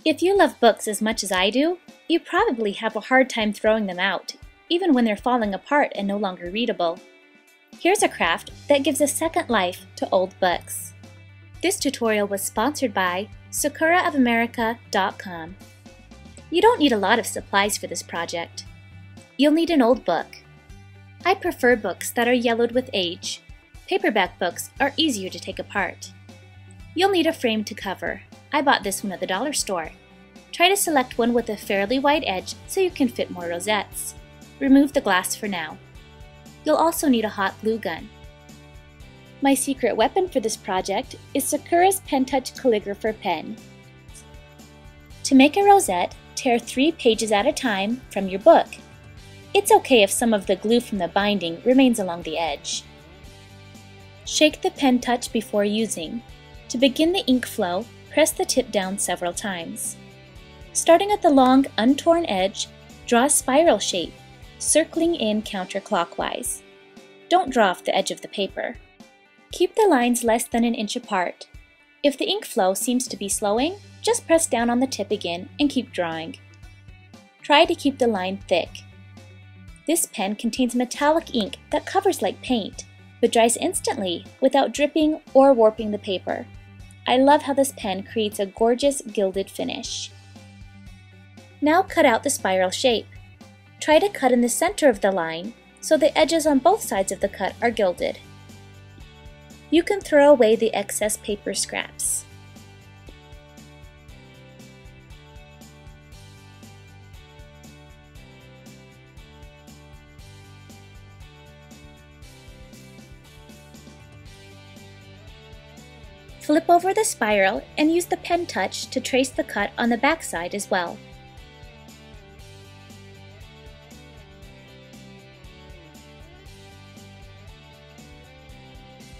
If you love books as much as I do, you probably have a hard time throwing them out, even when they're falling apart and no longer readable. Here's a craft that gives a second life to old books. This tutorial was sponsored by sakuraofamerica.com. You don't need a lot of supplies for this project. You'll need an old book. I prefer books that are yellowed with age. Paperback books are easier to take apart. You'll need a frame to cover. I bought this one at the dollar store. Try to select one with a fairly wide edge so you can fit more rosettes. Remove the glass for now. You'll also need a hot glue gun. My secret weapon for this project is Sakura's Pentouch calligrapher pen. To make a rosette, tear 3 pages at a time from your book. It's okay if some of the glue from the binding remains along the edge. Shake the Pentouch before using. To begin the ink flow, press the tip down several times. Starting at the long, untorn edge, draw a spiral shape, circling in counterclockwise. Don't draw off the edge of the paper. Keep the lines less than an inch apart. If the ink flow seems to be slowing, just press down on the tip again and keep drawing. Try to keep the line thick. This pen contains metallic ink that covers like paint, but dries instantly without dripping or warping the paper. I love how this pen creates a gorgeous gilded finish. Now cut out the spiral shape. Try to cut in the center of the line so the edges on both sides of the cut are gilded. You can throw away the excess paper scraps. Flip over the spiral and use the Pentouch to trace the cut on the back side as well.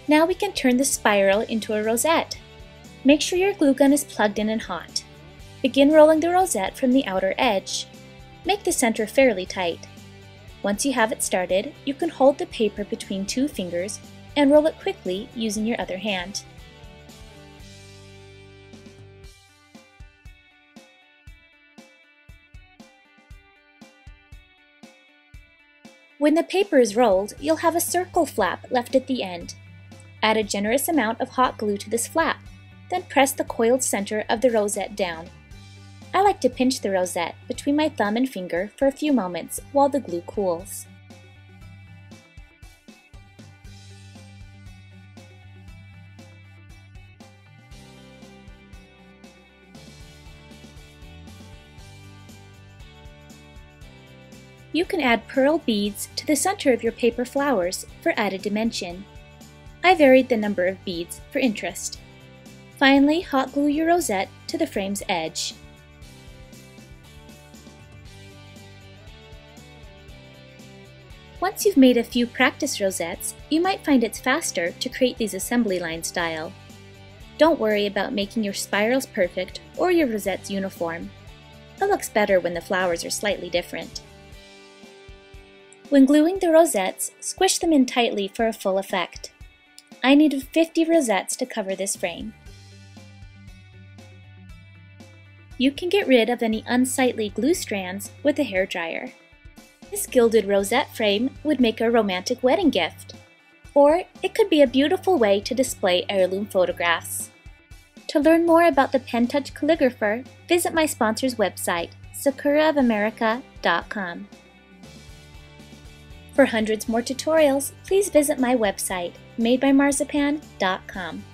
Now we can turn the spiral into a rosette. Make sure your glue gun is plugged in and hot. Begin rolling the rosette from the outer edge. Make the center fairly tight. Once you have it started, you can hold the paper between 2 fingers and roll it quickly using your other hand. When the paper is rolled, you'll have a circle flap left at the end. Add a generous amount of hot glue to this flap, then press the coiled center of the rosette down. I like to pinch the rosette between my thumb and finger for a few moments while the glue cools. You can add pearl beads to the center of your paper flowers for added dimension. I varied the number of beads for interest. Finally, hot glue your rosette to the frame's edge. Once you've made a few practice rosettes, you might find it's faster to create these assembly line style. Don't worry about making your spirals perfect or your rosettes uniform. It looks better when the flowers are slightly different. When gluing the rosettes, squish them in tightly for a full effect. I needed 50 rosettes to cover this frame. You can get rid of any unsightly glue strands with a hairdryer. This gilded rosette frame would make a romantic wedding gift, or it could be a beautiful way to display heirloom photographs. To learn more about the Pentouch calligrapher, visit my sponsor's website, sakuraofamerica.com. For hundreds more tutorials, please visit my website, madebymarzipan.com.